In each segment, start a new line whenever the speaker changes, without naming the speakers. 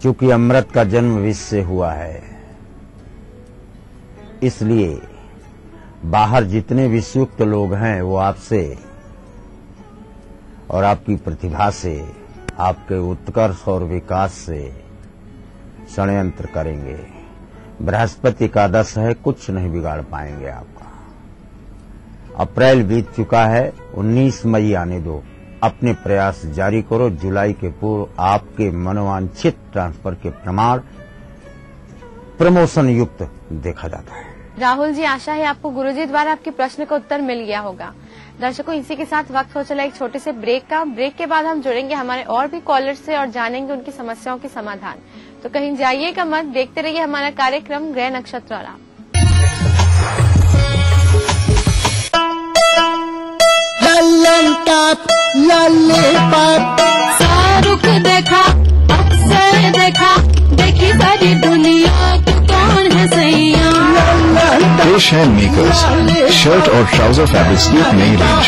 चूंकि अमृत का जन्म विष से हुआ है, इसलिए बाहर जितने विषयुक्त लोग हैं वो आपसे और आपकी प्रतिभा से, आपके उत्कर्ष और विकास से षड्यंत्र करेंगे। बृहस्पति एकादश है, कुछ नहीं बिगाड़ पाएंगे आपका। अप्रैल बीत चुका है, 19 मई आने दो। अपने प्रयास जारी करो। जुलाई के पूर्व आपके मनोवांछित ट्रांसफर के प्रमाण प्रमोशन युक्त देखा जाता है।
राहुल जी, आशा है आपको गुरुजी द्वारा आपके प्रश्न का उत्तर मिल गया होगा। दर्शकों, इसी के साथ वक्त हो चला एक छोटे से ब्रेक का। ब्रेक के बाद हम जुड़ेंगे हमारे और भी कॉलर्स से और जानेंगे उनकी समस्याओं के समाधान। तो कहीं जाइएगा मत, देखते रहिए हमारा कार्यक्रम ग्रह नक्षत्र और आप।
शाहरुख देखा, अक्षय देखा, देखी सारी दुनिया, तू कौन है सैया।
पेश है मेकर्स शर्ट और ट्राउजर फैब्रिक्स की एक नई रेंज।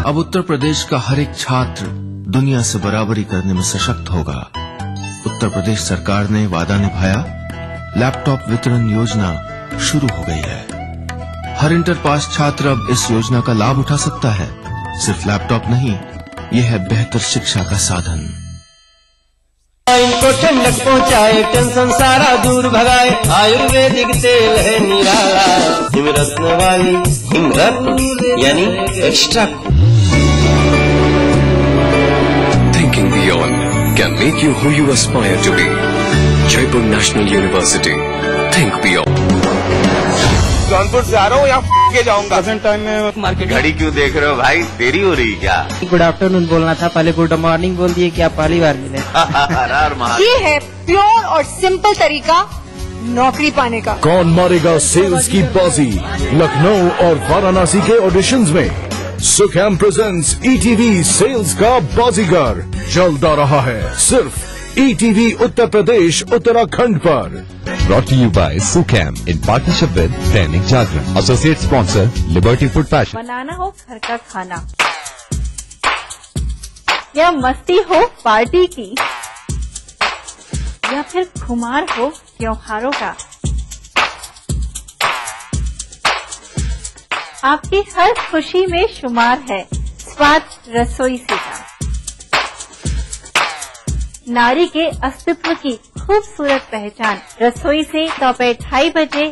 अब उत्तर प्रदेश का हर एक छात्र दुनिया से बराबरी करने में सशक्त होगा। उत्तर प्रदेश सरकार ने वादा निभाया, लैपटॉप वितरण योजना शुरू हो गई है। हर इंटर पास छात्र अब इस योजना का लाभ उठा सकता है। सिर्फ लैपटॉप नहीं, यह है बेहतर शिक्षा का साधन।
इनको ठंडक पहुँचाए, टेंशन सारा दूर भगाए, आयुर्वेदिक तेल है निराला, हिमरत्न वाली हिमरत्न यानी extra.
Thinking beyond can make you who you aspire to be. Jaipur National University. Think beyond.
Kanpur से आ रहा हूँ, यहाँ के जाऊंगा। प्रेजेंट टाइम में मार्केट। घड़ी क्यों देख रहे हो भाई, देरी हो रही क्या?
गुड आफ्टरनून बोलना था, पहले गुड मॉर्निंग बोल दिए कि आप पहली बार मिले।
ये है प्योर और सिंपल तरीका नौकरी पाने का।
कौन मारेगा सेल्स की बाजी? लखनऊ और वाराणसी के ऑडिशंस में सुखैम प्रेजेंट्स ईटीवी सेल्स का बाजीगर जल्द आ रहा है, सिर्फ ईटीवी उत्तर प्रदेश उत्तराखंड पर।
Brought to you by Sukham in partnership with Dainik Jagran, associate sponsor Liberty Food Fashion।
बनाना हो घर का खाना या मस्ती हो पार्टी की या फिर खुमार हो त्योहारों का, आपकी हर खुशी में शुमार है स्वाद रसोई से का। नारी के अस्तित्व की खूबसूरत पहचान रसोई से दोपहर 2:30 बजे।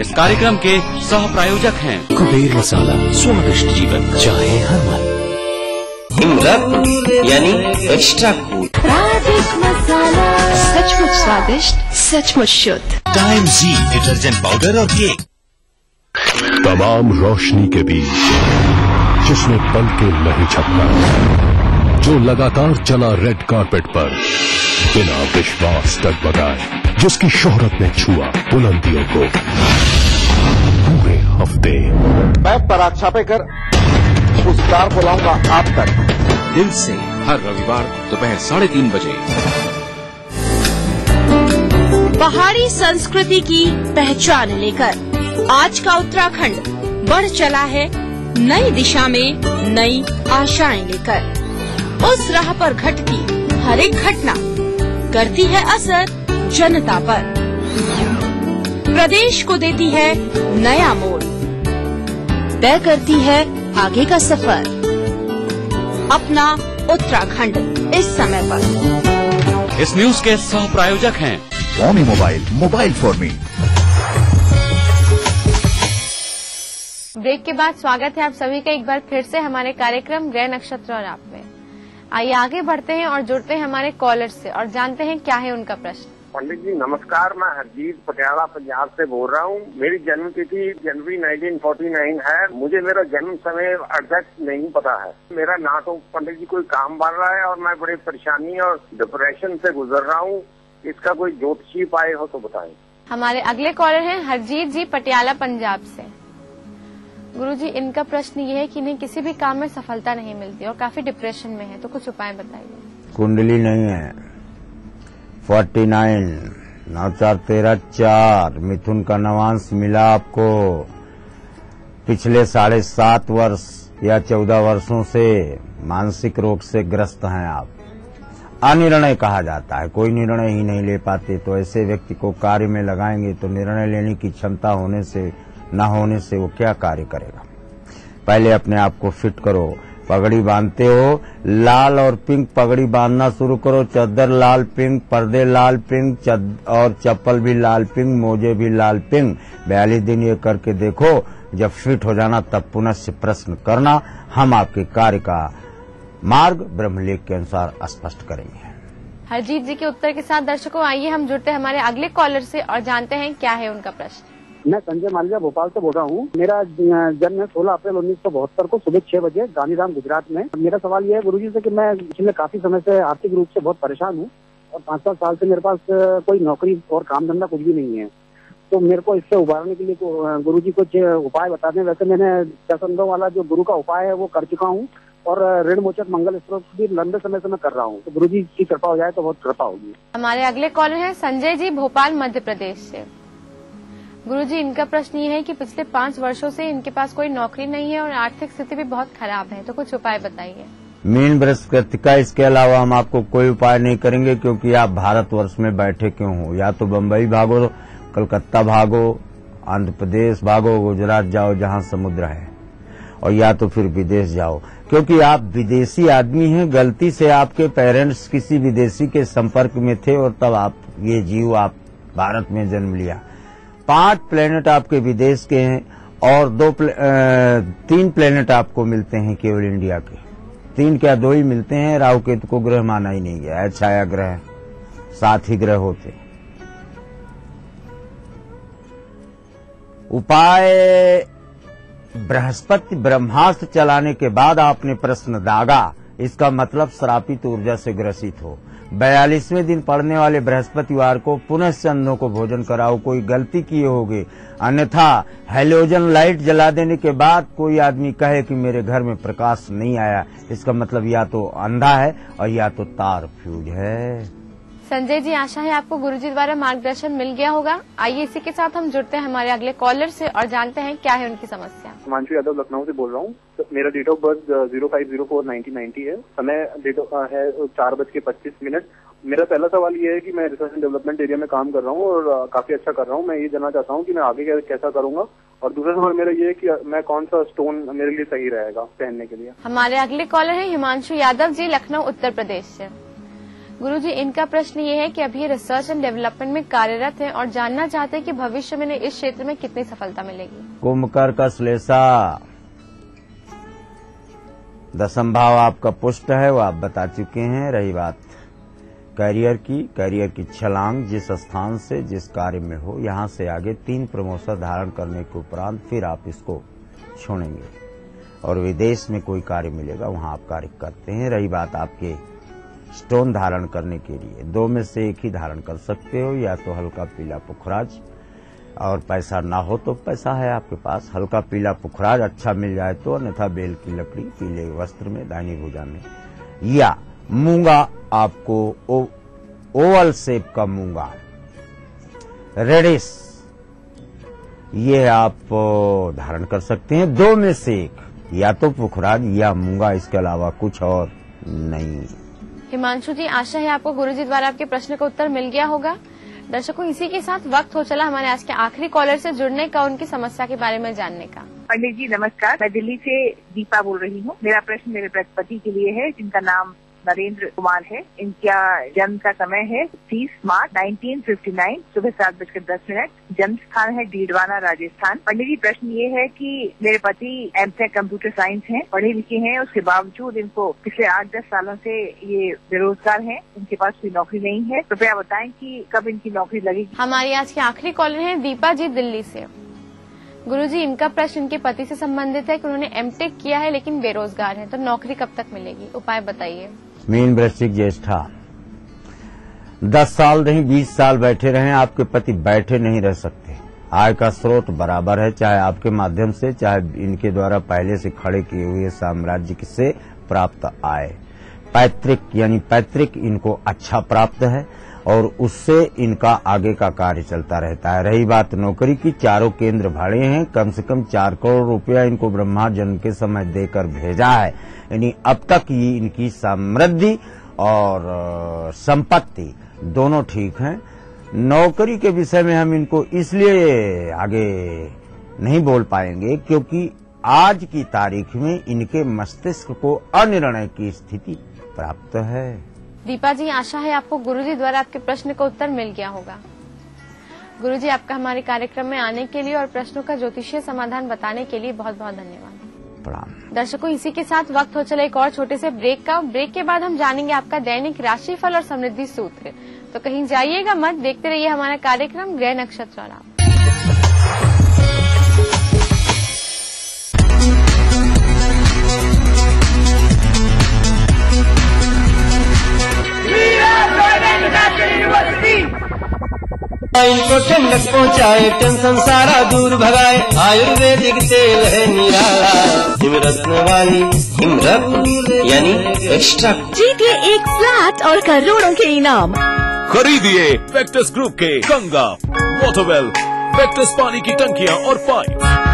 इस कार्यक्रम के सह प्रायोजक हैं
कुबेर मसाला, स्वादिष्ट जीवन चाहे हर मन।
हिमरत्न यानी एक्स्ट्रा कूल।
राधिक मसाला, सचमुच स्वादिष्ट, सचमुच शुद्ध।
टाइम जी डिटर्जेंट पाउडर और केक।
तमाम रोशनी के बीच जिसने पल के नहीं झपका, जो लगातार चला रेड कारपेट पर बिना विश्वास डगमगाए, जिसकी शोहरत ने छुआ बुलंदियों को पूरे हफ्ते।
मैं पराग छापेकर उस कार को लाऊंगा आप तक,
दिल से, हर रविवार दोपहर 3:30 बजे।
पहाड़ी संस्कृति की पहचान लेकर आज का उत्तराखंड बढ़ चला है नई दिशा में, नई आशाएं लेकर। उस राह पर घटती हर एक घटना करती है असर जनता पर, प्रदेश को देती है नया मोड़, तय करती है आगे का सफर। अपना उत्तराखंड इस समय पर।
इस न्यूज के सह प्रायोजक हैं
Romi Mobile, mobile for me।
Break के बाद स्वागत है आप सभी का एक बार फिर से हमारे कार्यक्रम ग्रह नक्षत्र और आप में। आइए आगे बढ़ते हैं और जुड़ते हैं हमारे कॉलर से और जानते हैं क्या है उनका प्रश्न।
पंडित जी नमस्कार, मैं हरजीत पटियाला पंजाब से बोल रहा हूँ। मेरी जन्म तिथि जनवरी 1949 है। मुझे मेरा जन्म समय एग्जैक्ट नहीं पता है। मेरा ना तो पंडित जी कोई काम बढ़ रहा है और मैं बड़ी परेशानी और डिप्रेशन से गुजर रहा हूँ। इसका कोई ज्योतिषी पाए हो तो बताएं।
हमारे अगले कॉलर हैं हरजीत जी पटियाला पंजाब से। गुरुजी, इनका प्रश्न ये है कि इन्हें किसी भी काम में सफलता नहीं मिलती और काफी डिप्रेशन में है, तो कुछ उपाय बताइए।
कुंडली नहीं है। 49 9 4 13 4 मिथुन का नवांश मिला आपको। पिछले 7.5 वर्ष या 14 वर्षों से मानसिक रोग से ग्रस्त हैं आप। अनिर्णय कहा जाता है, कोई निर्णय ही नहीं ले पाते। तो ऐसे व्यक्ति को कार्य में लगाएंगे तो निर्णय लेने की क्षमता होने से न होने से वो क्या कार्य करेगा। पहले अपने आप को फिट करो। पगड़ी बांधते हो, लाल और पिंक पगड़ी बांधना शुरू करो। चद्दर लाल पिंक, पर्दे लाल पिंक और चप्पल भी लाल पिंक, मोजे भी लाल पिंक। 42 दिन ये करके देखो। जब फिट हो जाना तब पुनः से प्रश्न करना। हम आपके कार्य का मार्ग ब्रह्मलेख के अनुसार स्पष्ट करेंगे।
हरजीत जी के उत्तर के साथ दर्शकों आइए हम जुड़ते हैं हमारे अगले कॉलर से और जानते हैं क्या है उनका प्रश्न।
मैं संजय मालविया भोपाल से बोल रहा हूँ। मेरा जन्म है 16 अप्रैल 1972 को सुबह 6 बजे गांधीधाम गुजरात में। मेरा सवाल यह है गुरुजी से कि मैं पिछले काफी समय से आर्थिक रूप से बहुत परेशान हूँ और 5-7 साल से मेरे पास कोई नौकरी और काम धंधा कुछ भी नहीं है। तो मेरे को इससे उबारने के लिए गुरुजी कुछ उपाय बता दें। वैसे मैंने दसंधों वाला जो गुरु का उपाय है वो कर चुका हूँ और ऋण मोचक मंगल स्त्रोत भी लंबे समय से मैं कर रहा हूँ। तो गुरुजी की कृपा हो जाए तो बहुत कृपा होगी।
हमारे अगले कॉलर हैं संजय जी भोपाल मध्य प्रदेश से। गुरुजी इनका प्रश्न ये है कि पिछले 5 वर्षों से इनके पास कोई नौकरी नहीं है और आर्थिक स्थिति भी बहुत खराब है, तो कुछ उपाय बताइए।
मीन बृहस्पति का इसके अलावा हम आपको कोई उपाय नहीं करेंगे क्योंकि आप भारतवर्ष में बैठे क्यों हो। या तो बम्बई भागो, कलकत्ता भागो, आंध्र प्रदेश भागो, गुजरात जाओ जहां समुद्र है, और या तो फिर विदेश जाओ क्योंकि आप विदेशी आदमी हैं। गलती से आपके पेरेंट्स किसी विदेशी के संपर्क में थे और तब आप ये जीव आप भारत में जन्म लिया। 5 प्लेनेट आपके विदेश के हैं और 3 प्लेनेट आपको मिलते हैं केवल इंडिया के। 3 क्या 2 ही मिलते हैं। राहु केतु को ग्रह माना ही नहीं गया है, छाया ग्रह 7 ही ग्रह होते। उपाय बृहस्पति ब्रह्मास्त्र चलाने के बाद आपने प्रश्न दागा, इसका मतलब श्रापित ऊर्जा से ग्रसित हो। 42वें दिन पड़ने वाले बृहस्पतिवार को पुनः चंदों को भोजन कराओ। कोई गलती किए होगे, अन्यथा हेलोजन लाइट जला देने के बाद कोई आदमी कहे कि मेरे घर में प्रकाश नहीं आया, इसका मतलब या तो अंधा है और या तो तार फ्यूज है।
संजय जी आशा है आपको गुरुजी द्वारा मार्गदर्शन मिल गया होगा। आइए इसी के साथ हम जुड़ते हैं हमारे अगले कॉलर से और जानते हैं क्या है उनकी समस्या।
हिमांशु यादव लखनऊ से बोल रहा हूँ। मेरा डेट ऑफ बर्थ 05/04/1990 है। समय है 4:25। मेरा पहला सवाल ये है कि मैं रिसर्च एंड डेवलपमेंट एरिया में काम कर रहा हूँ और काफी अच्छा कर रहा हूँ। मैं ये जानना चाहता हूँ कि मैं आगे कैसा करूंगा। और दूसरा सवाल मेरा ये है कि मैं कौन सा स्टोन मेरे लिए सही रहेगा पहनने के लिए।
हमारे अगले कॉलर है हिमांशु यादव जी लखनऊ उत्तर प्रदेश से। गुरुजी इनका प्रश्न ये है कि अभी रिसर्च एंड डेवलपमेंट में कार्यरत हैं और जानना चाहते हैं कि भविष्य में इस क्षेत्र में कितनी सफलता मिलेगी।
कुंभकर का श्लेषा 10th भाव आपका पुष्ट है, वो आप बता चुके हैं। रही बात करियर की छलांग जिस स्थान से जिस कार्य में हो, यहाँ से आगे 3 प्रमोशन धारण करने के उपरांत फिर आप इसको छोड़ेंगे और विदेश में कोई कार्य मिलेगा, वहाँ आप कार्य करते हैं। रही बात आपके स्टोन धारण करने के लिए 2 में से एक ही धारण कर सकते हो, या तो हल्का पीला पुखराज, और पैसा ना हो तो पैसा है आपके पास, हल्का पीला पुखराज अच्छा मिल जाए तो, अन्यथा बेल की लकड़ी पीले वस्त्र में दाहिनी भुजा में, या मूंगा आपको ओवल शेप का मूंगा रेडिश ये आप धारण कर सकते हैं। 2 में से एक, या तो पुखराज या मूंगा, इसके अलावा कुछ और नहीं।
हिमांशु जी आशा है आपको गुरुजी द्वारा आपके प्रश्न का उत्तर मिल गया होगा। दर्शकों इसी के साथ वक्त हो चला हमारे आज के आखिरी कॉलर से जुड़ने का, उनकी समस्या के बारे में जानने का।
पंडित जी नमस्कार, मैं दिल्ली से दीपा बोल रही हूँ। मेरा प्रश्न मेरे बृहस्पति के लिए है जिनका नाम नरेंद्र कुमार है। इनका जन्म का समय है 30 मार्च 1959 सुबह 7:10। जन्म स्थान है डीडवाना राजस्थान। पंडित जी प्रश्न ये है कि मेरे पति एमटेक कंप्यूटर साइंस हैं, पढ़े लिखे हैं, उसके बावजूद इनको पिछले 8-10 सालों से ये बेरोजगार हैं, इनके पास कोई नौकरी नहीं है। कृपया बताएं कि कब इनकी नौकरी लगेगी।
हमारी आज के आखिरी कॉलर है दीपा जी दिल्ली से। गुरुजी इनका प्रश्न इनके पति से संबंधित है कि उन्होंने एमटेक किया है लेकिन बेरोजगार है, तो नौकरी कब तक मिलेगी, उपाय बताइए।
मीन वृश्चिक ज्येष्ठा 10 साल नहीं 20 साल बैठे रहे, आपके पति बैठे नहीं रह सकते। आय का स्रोत बराबर है, चाहे आपके माध्यम से चाहे इनके द्वारा पहले से खड़े किए हुए साम्राज्य से प्राप्त आय। पैतृक इनको अच्छा प्राप्त है और उससे इनका आगे का कार्य चलता रहता है। रही बात नौकरी की, 4 केंद्र भाड़े हैं, कम से कम 4 करोड़ रुपया इनको ब्रह्मा जन्म के समय देकर भेजा है, यानी अब तक ये इनकी समृद्धि और संपत्ति दोनों ठीक हैं। नौकरी के विषय में हम इनको इसलिए आगे नहीं बोल पाएंगे क्योंकि आज की तारीख में इनके मस्तिष्क को अनिर्णय की स्थिति प्राप्त है।
दीपा जी, आशा है आपको गुरुजी द्वारा आपके प्रश्न का उत्तर मिल गया होगा। गुरुजी, आपका हमारे कार्यक्रम में आने के लिए और प्रश्नों का ज्योतिषीय समाधान बताने के लिए बहुत बहुत धन्यवाद।
प्रणाम।
दर्शकों, इसी के साथ वक्त हो चला एक और छोटे से ब्रेक का। ब्रेक के बाद हम जानेंगे आपका दैनिक राशिफल और समृद्धि सूत्र। तो कहीं जाइएगा मत, देखते रहिए हमारा कार्यक्रम ग्रह नक्षत्र और आप।
इनको ठंडक पहुँचाए, टेंशन सारा दूर भगाए, आयुर्वेदिक तेल है निराला, हिमरत्न वाली हिमरत्न यानी एक्स्ट्रा।
जीतिए एक फ्लैट और करोड़ों के इनाम।
खरीदिए वेक्टस ग्रुप के गंगा, वाटरवेल, वेक्टस पानी की टंकियां और pipe.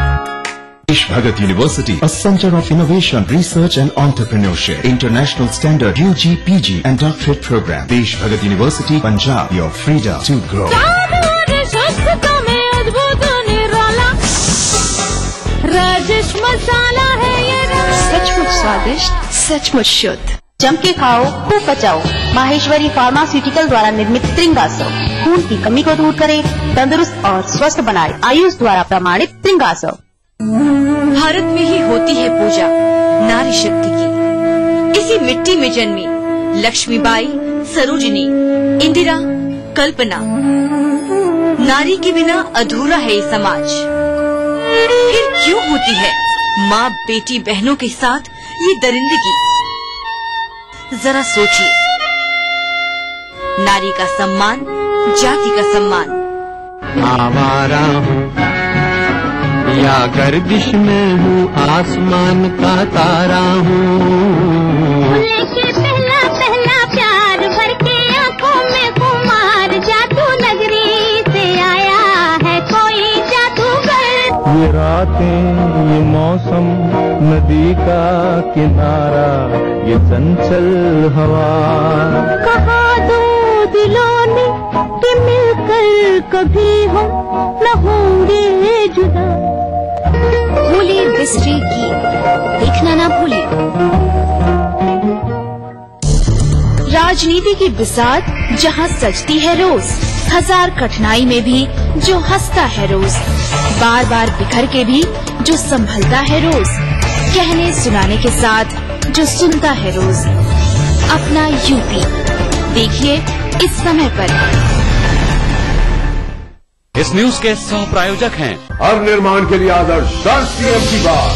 Desh Bhagat University, a center of innovation, research and entrepreneurship. International standard UG, PG and doctorate program. Desh Bhagat University, Punjab, your freedom to grow.
Rajesh Masala है ये,
सचमुच स्वादिष्ट, सचमुच शुद्ध।
जम के खाओ, खूब बचाओ। माहेश्वरी फार्मास्यूटिकल द्वारा निर्मित त्रिंगासव खून की कमी को दूर करे, तंदुरुस्त और स्वस्थ बनाए। आयुष द्वारा प्रमाणित त्रिंगासव।
भारत में ही होती है पूजा नारी शक्ति की। इसी मिट्टी में जन्मी लक्ष्मीबाई, सरोजिनी, इंदिरा, कल्पना। नारी के बिना अधूरा है ये समाज। फिर क्यों होती है माँ बेटी बहनों के साथ ये दरिंदगी? जरा सोचिए। नारी का सम्मान, जाति का सम्मान।
आवारा हूँ या गर्दिश में हूँ, आसमान का तारा हूँ।
लेके पहला पहला प्यार भर के आंखों में कुमार, जादू नगरी से आया है कोई जादूगर।
ये रातें, ये मौसम, नदी का किनारा, ये चंचल हवा।
कहा दो दिलों ने कि मिलकर कभी हम न होंगे जुदा।
भूलिए हिस्ट्री की, देखना ना भूलिए। राजनीति की बिसात जहाँ सजती है रोज, हजार कठिनाई में भी जो हंसता है रोज, बार बार बिखर के भी जो संभलता है रोज, कहने सुनाने के साथ जो सुनता है रोज। अपना यूपी देखिए इस समय पर।
इस न्यूज के सह प्रायोजक हैं
हर निर्माण के लिए आदर्श सीएम की बात,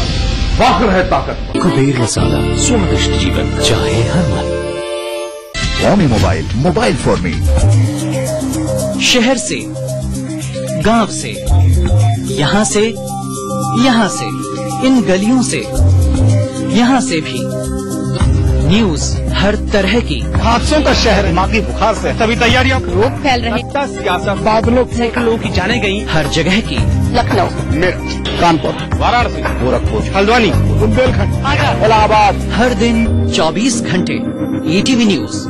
फख्र है ताकत।
कुबेर मसाला, स्वादिष्ट जीवन चाहे हर मन।
Xiaomi mobile, mobile for me.
शहर से, गांव से, यहाँ से, यहाँ से, इन गलियों से, यहाँ से भी न्यूज हर तरह की।
हादसों का शहर, दिमागी बुखार से सभी तैयारियां,
रोग फैल रहे,
सियासत, बादलों,
सैकड़ों लोगों की जाने गई हर जगह की।
लखनऊ,
मेरठ, कानपुर, वाराणसी, गोरखपुर, हल्द्वानी, बुंदेलखंड, इलाहाबाद।
हर दिन 24 घंटे ETV न्यूज।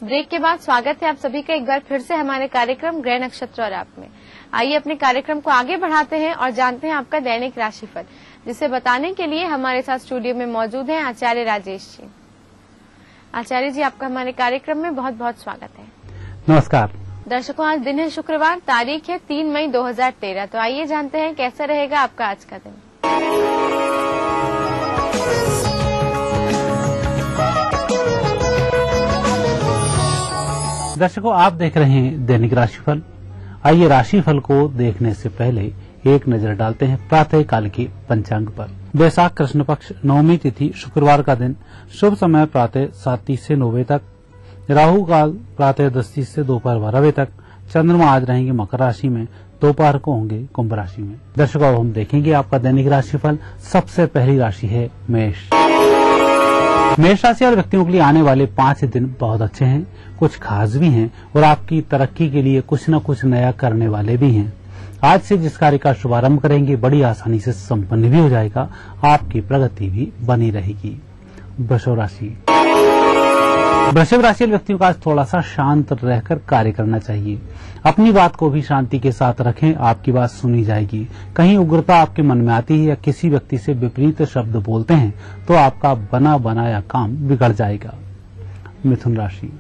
ब्रेक के बाद स्वागत है आप सभी का एक बार फिर से हमारे कार्यक्रम ग्रह नक्षत्र और आप में। आइए अपने कार्यक्रम को आगे बढ़ाते हैं और जानते हैं आपका दैनिक राशिफल, जिसे बताने के लिए हमारे साथ स्टूडियो में मौजूद हैं आचार्य राजेश जी। आचार्य जी, आपका हमारे कार्यक्रम में बहुत बहुत स्वागत है।
नमस्कार
दर्शकों, आज दिन है शुक्रवार, तारीख है 3 मई 2013। तो आइए जानते हैं कैसा रहेगा आपका आज का दिन।
दर्शकों, आप देख रहे हैं दैनिक राशिफल। आइए राशिफल को देखने से पहले एक नजर डालते हैं प्रातः काल के पंचांग पर। वैशाख कृष्ण पक्ष नवमी तिथि शुक्रवार का दिन, शुभ समय प्रातः 7:30 से 9 बजे तक, राहु काल प्रातः 10:30 से दोपहर 12 बजे तक। चंद्रमा आज रहेंगे मकर राशि में, दोपहर को होंगे कुंभ राशि में। दर्शकों, अब हम देखेंगे आपका दैनिक राशिफल। सबसे पहली राशि है मेष। मेष राशि वाले व्यक्तियों के लिए आने वाले 5 दिन बहुत अच्छे हैं, कुछ खास भी हैं और आपकी तरक्की के लिए कुछ न कुछ नया करने वाले भी हैं।
आज से जिस कार्य का शुभारंभ करेंगे बड़ी आसानी से संपन्न भी हो जाएगा, आपकी प्रगति भी बनी रहेगी। वृषभ राशि। वृषभ राशि व्यक्तियों का आज थोड़ा सा शांत रहकर कार्य करना चाहिए। अपनी बात को भी शांति के साथ रखें, आपकी बात सुनी जाएगी। कहीं उग्रता आपके मन में आती है या किसी व्यक्ति से विपरीत शब्द बोलते हैं तो आपका बना बनाया काम बिगड़ जाएगा। मिथुन राशि।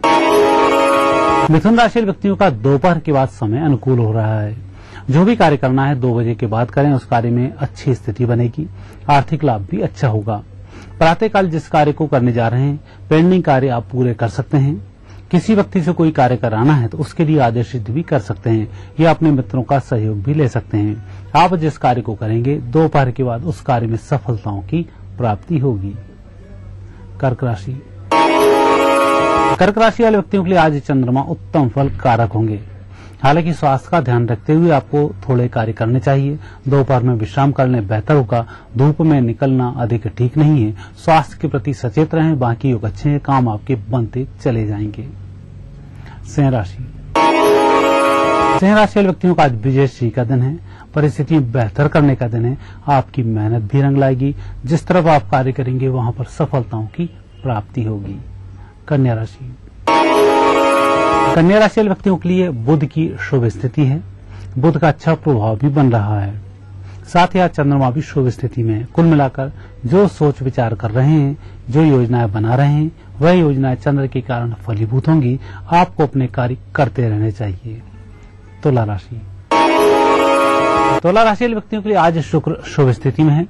मिथुन राशि व्यक्तियों का दोपहर के बाद समय अनुकूल हो रहा है। जो भी कार्य करना है 2 बजे के बाद करें, उस कार्य में अच्छी स्थिति बनेगी। आर्थिक लाभ भी अच्छा होगा। प्रातःकाल जिस कार्य को करने जा रहे हैं, पेंडिंग कार्य आप पूरे कर सकते हैं। किसी व्यक्ति से कोई कार्य कराना है तो उसके लिए आदेशित भी कर सकते हैं या अपने मित्रों का सहयोग भी ले सकते हैं। आप जिस कार्य को करेंगे दोपहर के बाद उस कार्य में सफलताओं की प्राप्ति होगी। कर्क राशि। कर्क राशि वाले व्यक्तियों के लिए आज चंद्रमा उत्तम फल कारक होंगे। हालांकि स्वास्थ्य का ध्यान रखते हुए आपको थोड़े कार्य करने चाहिए। दोपहर में विश्राम कर लें बेहतर होगा। धूप में निकलना अधिक ठीक नहीं है। स्वास्थ्य के प्रति सचेत रहें। बाकी योग अच्छे हैं, काम आपके बनते चले जाएंगे। सिंह राशि। सिंह राशि वाले व्यक्तियों का आज विजयश्री का दिन है। परिस्थितियां बेहतर करने का दिन है। आपकी मेहनत भी रंग लाएगी। जिस तरफ आप कार्य करेंगे वहां पर सफलताओं की प्राप्ति होगी। कन्या राशि। कन्या राशि वाले व्यक्तियों के लिए बुध की शुभ स्थिति है। बुध का अच्छा प्रभाव भी बन रहा है। साथ ही आज चंद्रमा भी शुभ स्थिति में है। कुल मिलाकर जो सोच विचार कर रहे हैं, जो योजनाएं बना रहे हैं, वह योजनाएं चंद्र के कारण फलीभूत होंगी। आपको अपने कार्य करते रहने चाहिए। तुला राशि। तुला राशि वाले व्यक्तियों के लिए आज शुक्र शुभ स्थिति में है।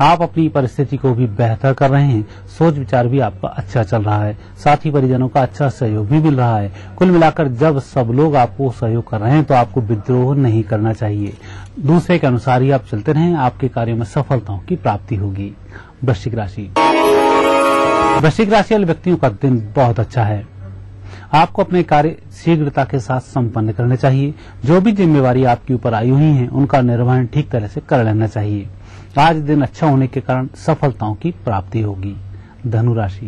आप अपनी परिस्थिति को भी बेहतर कर रहे हैं। सोच विचार भी आपका अच्छा चल रहा है। साथ ही परिजनों का अच्छा सहयोग भी मिल रहा है। कुल मिलाकर जब सब लोग आपको सहयोग कर रहे हैं तो आपको विद्रोह नहीं करना चाहिए। दूसरे के अनुसार ही आप चलते रहें, आपके कार्यों में सफलताओं की प्राप्ति होगी। वृश्चिक राशि। वृश्चिक राशि वाले व्यक्तियों का दिन बहुत अच्छा है। आपको अपने कार्य शीघ्रता के साथ संपन्न करने चाहिए। जो भी जिम्मेवारी आपके ऊपर आई हुई है उनका निर्वहन ठीक तरह से कर लेना चाहिए। आज दिन अच्छा होने के कारण सफलताओं की प्राप्ति होगी। धनु राशि।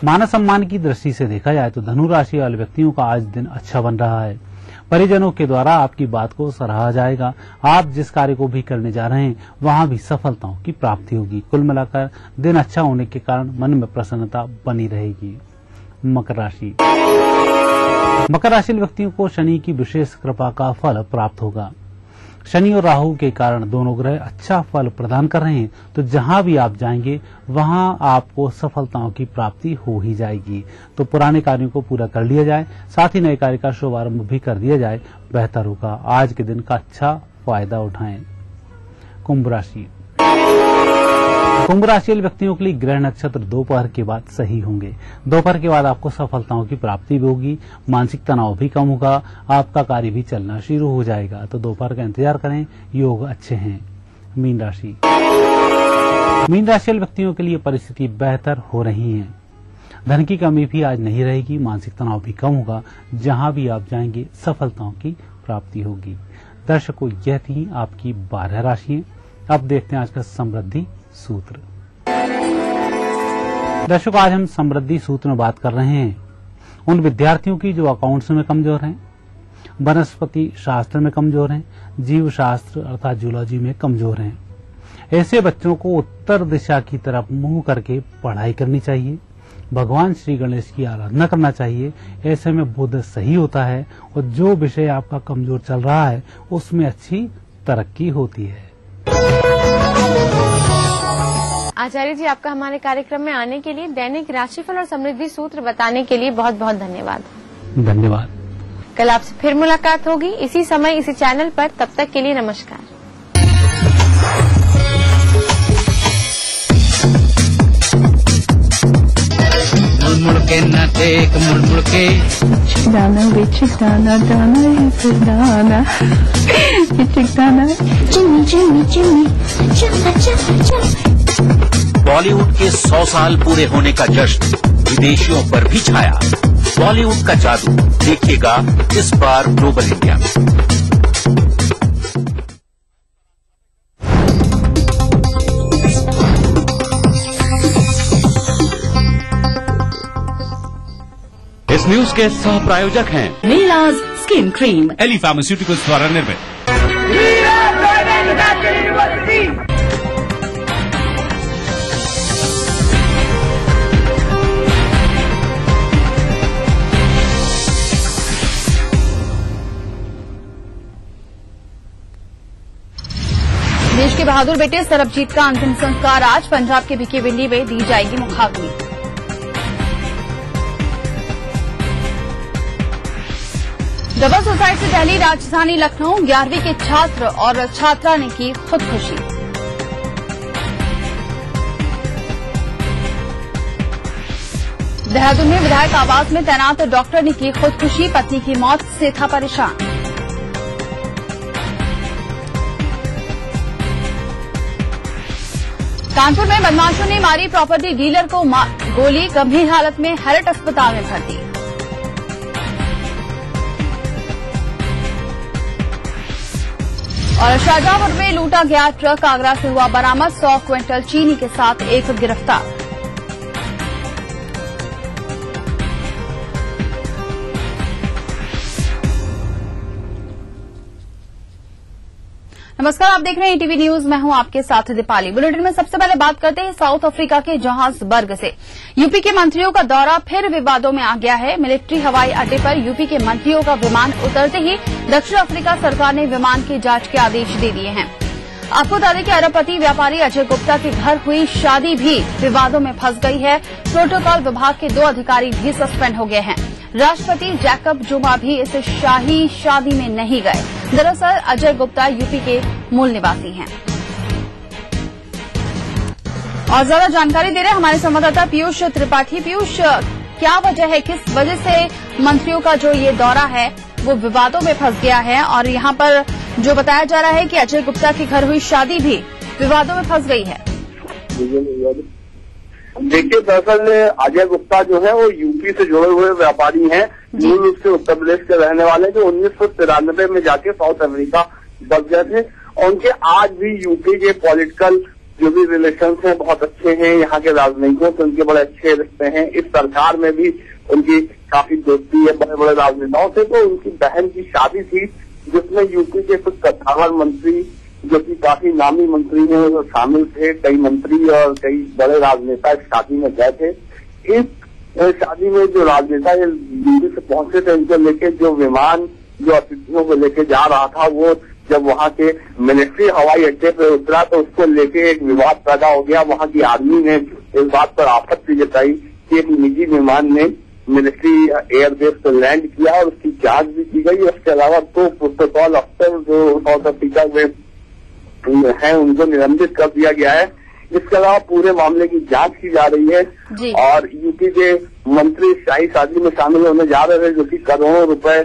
मान सम्मान की दृष्टि से देखा जाए तो धनु राशि वाले व्यक्तियों का आज दिन अच्छा बन रहा है। परिजनों के द्वारा आपकी बात को सराहा जाएगा। आप जिस कार्य को भी करने जा रहे हैं वहां भी सफलताओं की प्राप्ति होगी। कुल मिलाकर दिन अच्छा होने के कारण मन में प्रसन्नता बनी रहेगी। मकर राशि। मकर राशि व्यक्तियों को शनि की विशेष कृपा का फल प्राप्त होगा। शनि और राहु के कारण दोनों ग्रह अच्छा फल प्रदान कर रहे हैं, तो जहां भी आप जाएंगे वहां आपको सफलताओं की प्राप्ति हो ही जाएगी। तो पुराने कार्यों को पूरा कर लिया जाए, साथ ही नए कार्य का शुभारंभ भी कर दिया जाए, बेहतर होगा। आज के दिन का अच्छा फायदा उठाएं। कुंभ राशि। कुंभ राशि वाले व्यक्तियों के लिए ग्रह नक्षत्र दोपहर के बाद सही होंगे। दोपहर के बाद आपको सफलताओं की प्राप्ति भी होगी। मानसिक तनाव भी कम होगा। आपका कार्य भी चलना शुरू हो जाएगा। तो दोपहर का इंतजार करें, योग अच्छे हैं। मीन राशि। मीन राशि वाले व्यक्तियों के लिए परिस्थिति बेहतर हो रही है। धन की कमी भी आज नहीं रहेगी। मानसिक तनाव भी कम होगा। जहां भी आप जाएंगे सफलताओं की प्राप्ति होगी। दर्शकों, यह थी आपकी 12 राशियां। अब देखते हैं आज का समृद्धि सूत्र। दर्शकों, आज हम समृद्धि सूत्र में बात कर रहे हैं उन विद्यार्थियों की जो अकाउंट्स में कमजोर हैं, वनस्पति शास्त्र में कमजोर हैं, जीव शास्त्र अर्थात जूलॉजी में कमजोर हैं। ऐसे बच्चों को उत्तर दिशा की तरफ मुंह करके पढ़ाई करनी चाहिए। भगवान श्री गणेश की आराधना करना चाहिए। ऐसे में बुध सही होता है और जो विषय आपका कमजोर चल रहा है उसमें अच्छी तरक्की होती है।
आचार्य जी, आपका हमारे कार्यक्रम में आने के लिए, दैनिक राशिफल और समृद्धि सूत्र बताने के लिए बहुत बहुत धन्यवाद।
धन्यवाद।
कल आपसे फिर मुलाकात होगी इसी समय इसी चैनल पर। तब तक के लिए नमस्कार।
मुड़ के ना देख, मुड़ के
दाना बेच दाना दाना है फिर दाना दाना चिम्मी चिम्मी चिम्मी चला चला चला।
बॉलीवुड के 100 साल पूरे होने का जश्न विदेशियों पर भी छाया। बॉलीवुड का जादू देखिएगा इस बार ग्लोबल इंडिया में।
इस न्यूज के सह प्रायोजक हैं
मीराज
स्किन क्रीम
एली फार्मास्यूटिकल्स द्वारा निर्मित।
देश के बहादुर बेटे सरबजीत का अंतिम संस्कार आज पंजाब के भिकिविंडी में दी जाएगी मुखाग्नि। डबल सुसाइड से दिल्ली राजधानी लखनऊ 11वीं के छात्र और छात्रा ने की खुदकुशी। देहरादून में विधायक आवास में तैनात डॉक्टर ने की खुदकुशी, पत्नी की मौत से था परेशान। कानपुर में बदमाशों ने मारी प्रॉपर्टी डीलर को गोली, गंभीर हालत में हैरट अस्पताल में भर्ती। और शाहजहांपुर में लूटा गया ट्रक आगरा से हुआ बरामद, 100 क्विंटल चीनी के साथ एक गिरफ्तार। नमस्कार, आप देख रहे हैं टीवी न्यूज। मैं हूं आपके साथ दीपाली। बुलेटिन में सबसे पहले बात करते हैं साउथ अफ्रीका के जोहान्सबर्ग से। यूपी के मंत्रियों का दौरा फिर विवादों में आ गया है। मिलिट्री हवाई अड्डे पर यूपी के मंत्रियों का विमान उतरते ही दक्षिण अफ्रीका सरकार ने विमान की जांच के आदेश दे दिए हैं। आपको बता दें कि अरबपति व्यापारी अजय गुप्ता के घर हुई शादी भी विवादों में फंस गई है। प्रोटोकॉल विभाग के 2 अधिकारी भी सस्पेंड हो गए हैं। राष्ट्रपति जैकब जुमा भी इस शाही शादी में नहीं गए। दरअसल अजय गुप्ता यूपी के मूल निवासी हैं। और ज्यादा जानकारी दे रहे हमारे संवाददाता पीयूष त्रिपाठी। पीयूष, क्या वजह है, किस वजह से मंत्रियों का जो ये दौरा है वो विवादों में फंस गया है? और यहाँ पर जो बताया जा रहा है कि अजय गुप्ता के घर हुई शादी भी विवादों में फंस गई है।
देखिए, दरअसल अजय गुप्ता जो है वो यूपी से जुड़े हुए व्यापारी हैं। मूल रूप से उत्तर प्रदेश के रहने वाले, जो 1993 में जाके साउथ अफ्रीका बस गए थे। और उनके आज भी यूपी के पॉलिटिकल जो भी रिलेशंस हैं बहुत अच्छे हैं। यहाँ के राजनयिकों से उनके बड़े अच्छे रिश्ते हैं। इस सरकार में भी उनकी काफी दोस्ती है बड़े बड़े राजनेताओं से। तो उनकी बहन की शादी थी जिसमें यूपी के कुछ कद्दावर मंत्री जो कि काफी नामी मंत्री हैं वो शामिल थे। कई मंत्री और कई बड़े राजनेता इस शादी में गए थे। इस शादी में जो राजनेता यूपी से पहुंचे थे, इनको लेके जो विमान जो अतिथियों को लेके जा रहा था, वो जब वहां के मिलिट्री हवाई अड्डे पे उतरा तो उसको लेके एक विवाद पैदा हो गया। वहां की आर्मी ने इस बात पर आपत्ति जताई कि एक निजी विमान ने मिलिट्री एयरबेस पर लैंड किया और उसकी जांच भी की गई। उसके अलावा 2 प्रोटोकॉल अफसर जो साउथ अफ्रीका में हैं उनको निलंबित कर दिया गया है। इसके अलावा पूरे मामले की जांच की जा रही है। और यूपी के मंत्री शाही शादी में शामिल होने जा रहे थे, जो कि करोड़ों रुपए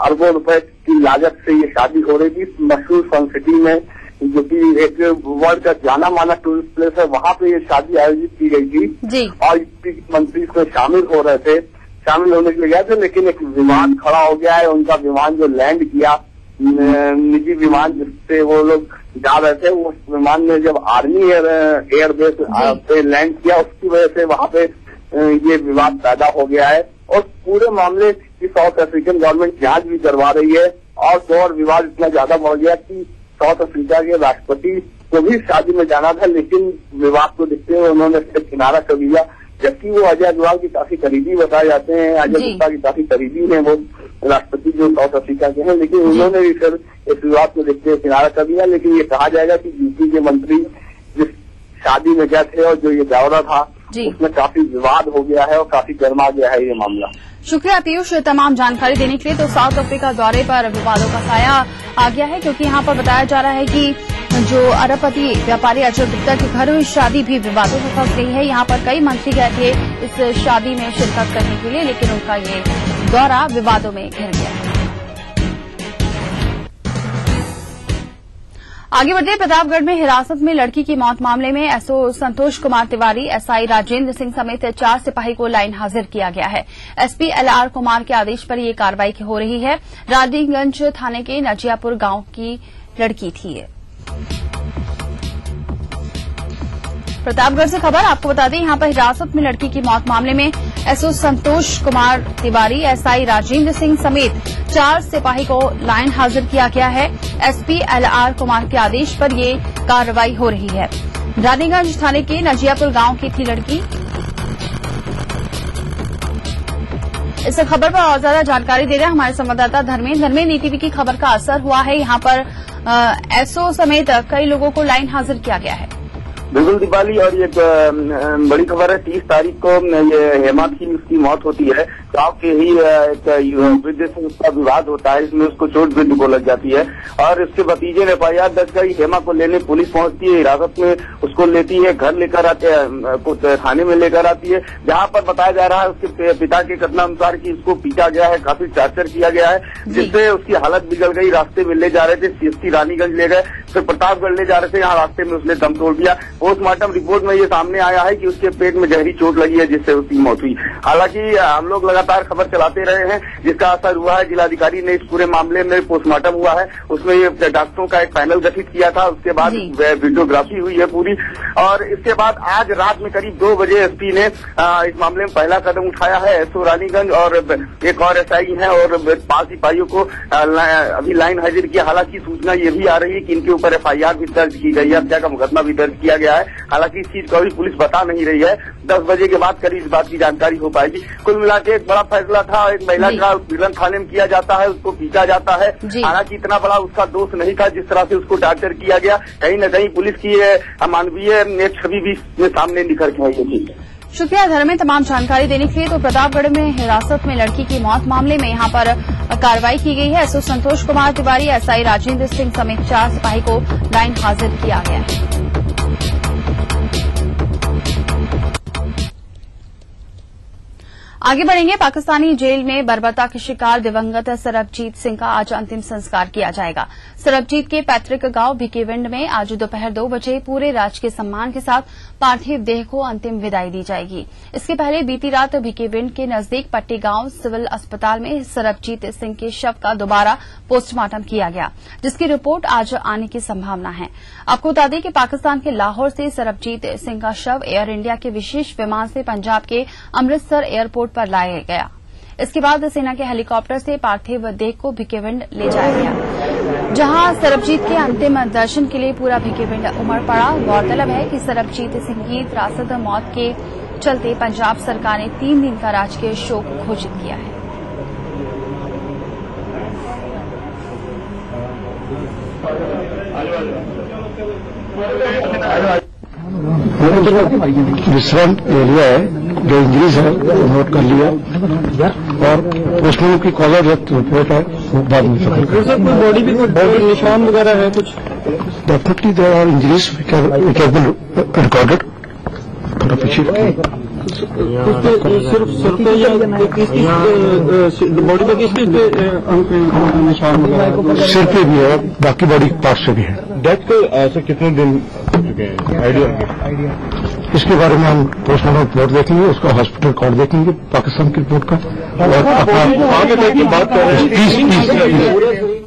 अरबों रुपए की लागत से ये शादी हो रही थी मशहूर सन सिटी में, जो कि एक वर्ल्ड का जाना माना टूरिस्ट प्लेस है। वहां पे ये शादी आयोजित की गई थी और यूपी के मंत्री इसमें शामिल हो रहे थे, शामिल होने के लिए गए थे। लेकिन एक विमान खड़ा हो गया है। उनका विमान जो लैंड किया, निजी विमान जिससे वो लोग जा रहे थे, उस विमान ने जब आर्मी एयरबेस पे लैंड किया, उसकी वजह से वहां पे ये विवाद पैदा हो गया है। और पूरे मामले की साउथ अफ्रीकन गवर्नमेंट जांच भी करवा रही है। और विवाद इतना ज्यादा बढ़ गया कि साउथ अफ्रीका के राष्ट्रपति को भी शादी में जाना था, लेकिन विवाद को देखते हुए उन्होंने इससे किनारा कर दिया। जबकि वो अजय अग्रवाल की काफी करीबी बताए जाते हैं, अजय गुप्ता की काफी करीबी हैं वो राष्ट्रपति जो साउथ अफ्रीका के हैं, लेकिन उन्होंने भी फिर इस विवाद को देखते हुए किनारा कर दिया। लेकिन ये कहा जाएगा कि यूपी के मंत्री जिस शादी में गए थे और जो ये दौरा था उसमें काफी विवाद हो गया है और काफी गर्मा गया है ये मामला।
शुक्रिया पीयूष तमाम जानकारी देने के लिए। तो साउथ अफ्रीका दौरे पर विवादों का साया आ गया है, क्योंकि यहाँ पर बताया जा रहा है कि जो अरबपति व्यापारी अजय गुप्ता के घर हुई शादी भी विवादों में फंस गई है। यहाँ पर कई मंत्री गए थे इस शादी में शिरकत करने के लिए, लेकिन उनका ये दौरा विवादों में घिर गया। आगे बढ़ते प्रतापगढ़ में हिरासत में लड़की की मौत मामले में एसओ संतोष कुमार तिवारी, एसआई राजेंद्र सिंह समेत 4 सिपाही को लाइन हाजिर किया गया है। एसपी एलआर कुमार के आदेश पर ये कार्रवाई हो रही है। रानीगंज थाने के नजियापुर गांव की लड़की थी ये। प्रतापगढ़ से खबर आपको बता दें, यहां पर हिरासत में लड़की की मौत मामले में एसओ संतोष कुमार तिवारी, एसआई राजेंद्र सिंह समेत 4 सिपाही को लाइन हाजिर किया गया है। एसपी एलआर कुमार के आदेश पर ये कार्रवाई हो रही है। रानीगंज थाने के नजियापुर गांव की थी लड़की। इस खबर पर और ज्यादा जानकारी दे रहे हैं हमारे संवाददाता धर्मेंद्र। ईटीवी की खबर का असर हुआ है। यहाँ पर एसओ समेत कई लोगों को लाइन हाजिर किया गया है।
बिल्कुल दीपाली, और ये बड़ी खबर है। 30 तारीख को ये हेमा की उसकी मौत होती है। गांव के ही एक वृद्ध से उसका विवाद होता है, इसमें उसको चोट वृद्ध को लग जाती है और उसके भतीजे ने FIR दर्ज करी। हेमा को लेने पुलिस पहुंचती है, हिरासत में उसको लेती है, घर लेकर आते हैं, थाने में लेकर आती है, जहां पर बताया जा रहा है उसके पिता के कथनानुसार कि उसको पीटा गया है, काफी टॉर्चर किया गया है, जिससे उसकी हालत बिगड़ गई। रास्ते में ले जा रहे थे, CST रानीगंज ले गए, फिर प्रतापगढ़ ले जा रहे थे, यहाँ रास्ते में उसने दम तोड़ दिया। पोस्टमार्टम रिपोर्ट में ये सामने आया है कि उसके पेट में जहरी चोट लगी है, जिससे उसकी मौत हुई। हालांकि हम लोग लगातार खबर चलाते रहे हैं, जिसका असर हुआ है। जिलाधिकारी ने इस पूरे मामले में पोस्टमार्टम हुआ है, उसमें ये डॉक्टरों का एक पैनल गठित किया था, उसके बाद वीडियोग्राफी हुई है पूरी। और इसके बाद आज रात में करीब 2 बजे एसपी ने इस मामले में पहला कदम उठाया है। एसओ रानीगंज और एक और SI है और 5 सिपाहियों को अभी लाइन हाजिर किया। हालांकि सूचना ये भी आ रही है कि इनके ऊपर FIR भी दर्ज की गई है, हत्या का मुकदमा भी दर्ज किया गया है। हालांकि इस चीज को अभी पुलिस बता नहीं रही है। 10 बजे के बाद करीब इस बात की जानकारी हो पाएगी। कुल मिलाकर एक बड़ा फैसला था। एक महिला का उत्पीड़न थाने में किया जाता है, उसको पीटा जाता है। हालांकि इतना बड़ा उसका दोष नहीं था, जिस तरह से उसको टॉर्चर किया गया। कहीं न कहीं पुलिस की अमानवीय छवि भी सामने निखर के आई है।
शुक्रिया धर्मेंद्र तमाम जानकारी देने के लिए। तो प्रतापगढ़ में हिरासत में लड़की की मौत मामले में यहाँ पर कार्रवाई की गई है। एसओ संतोष कुमार तिवारी, SI राजेंद्र सिंह समेत 4 सिपाही को लाइन हाजिर किया गया है। आगे बढ़ेंगे। पाकिस्तानी जेल में बर्बरता के शिकार दिवंगत सरबजीत सिंह का आज अंतिम संस्कार किया जाएगा। सरबजीत के पैतृक गांव भिकेविंड में आज दोपहर 2 बजे पूरे राजकीय सम्मान के साथ पार्थिव देह को अंतिम विदाई दी जाएगी। इसके पहले बीती रात भिकेविंड के नजदीक पट्टी गांव सिविल अस्पताल में सरबजीत सिंह के शव का दोबारा पोस्टमार्टम किया गया, जिसकी रिपोर्ट आज आने की संभावना है। आपको बता दें कि पाकिस्तान के लाहौर से सरबजीत सिंह का शव एयर इंडिया के विशेष विमान से पंजाब के अमृतसर एयरपोर्ट पर लाया गया। इसके बाद सेना के हेलीकॉप्टर से पार्थिव देह को भिकेविंड ले जाया गया, जहां सरबजीत के अंतिम दर्शन के लिए पूरा भिकेविंड उमड़ पड़ा। गौरतलब है कि सरबजीत सिंह की त्रासद मौत के चलते पंजाब सरकार ने 3 दिन का राजकीय शोक घोषित किया है।
विश्राम एरिया है, जो इंजरीज है वो नोट कर लिया और पोस्टमार्टम की कॉलर रिपोर्ट है, बाद में
बॉडी भी बॉडी निशान वगैरह है कुछ।
Definitely there are injuries which have been recorded for official.
सिर्फ या बॉडी पे किस निशान वगैरह
सिर पे भी है, बाकी बॉडी पार्ट से भी है।
डेथ को ऐसे कितने दिन हो चुके हैं आइडिया?
इसके बारे में हम पोस्टमार्टम रिपोर्ट देखेंगे, उसका हॉस्पिटल रिकॉर्ड देखेंगे पाकिस्तान की रिपोर्ट का, और
आगे बात कर रहे हैं।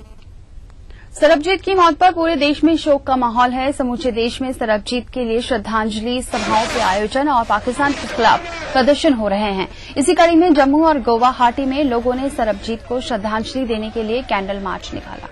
सरबजीत की मौत पर पूरे देश में शोक का माहौल है। समूचे देश में सरबजीत के लिए श्रद्धांजलि सभाओं के आयोजन और पाकिस्तान के खिलाफ प्रदर्शन हो रहे हैं। इसी कड़ी में जम्मू और गुवाहाटी में लोगों ने सरबजीत को श्रद्धांजलि देने के लिए कैंडल मार्च निकाला।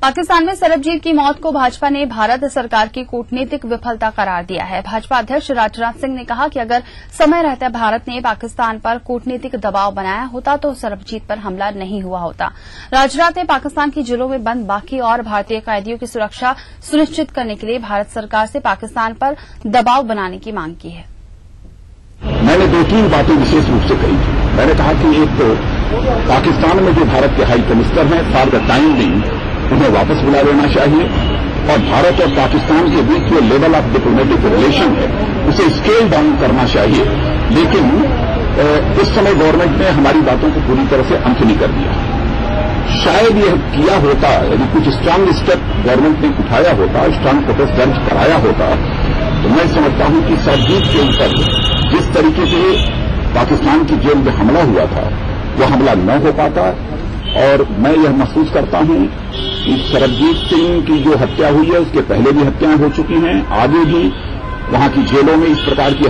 पाकिस्तान में सरबजीत की मौत को भाजपा ने भारत सरकार की कूटनीतिक विफलता करार दिया है। भाजपा अध्यक्ष राजनाथ सिंह ने कहा कि अगर समय रहते भारत ने पाकिस्तान पर कूटनीतिक दबाव बनाया होता तो सरबजीत पर हमला नहीं हुआ होता। राजनाथ ने पाकिस्तान की जेलों में बंद बाकी और भारतीय कैदियों की सुरक्षा सुनिश्चित करने के लिए भारत सरकार से पाकिस्तान पर दबाव बनाने की मांग की है।
मैंने 2-3 बातें विशेष रूप से कही थी। मैंने कहा कि एक तो पाकिस्तान में जो भारत के हाई कमिश्नर हैं फॉर द टाइम बिंग उन्हें वापस बुला लेना चाहिए, और भारत और पाकिस्तान के बीच जो लेवल ऑफ डिप्लोमेटिक रिलेशन है उसे स्केल डाउन करना चाहिए। लेकिन इस समय गवर्नमेंट ने हमारी बातों को पूरी तरह से अनसुनी कर दिया। शायद यह किया होता, यदि कुछ स्ट्रांग स्टेप गवर्नमेंट ने उठाया होता, स्ट्रांग प्रोटेस्ट दर्ज कराया होता, तो मैं समझता हूं कि सरबजीत के ऊपर जिस तरीके से पाकिस्तान की जेल में हमला हुआ था वो हमला न हो पाता। और मैं यह महसूस करता हूं कि सरबजीत सिंह की जो हत्या हुई है उसके पहले भी हत्याएं हो चुकी हैं, आगे भी वहां की जेलों में इस प्रकार की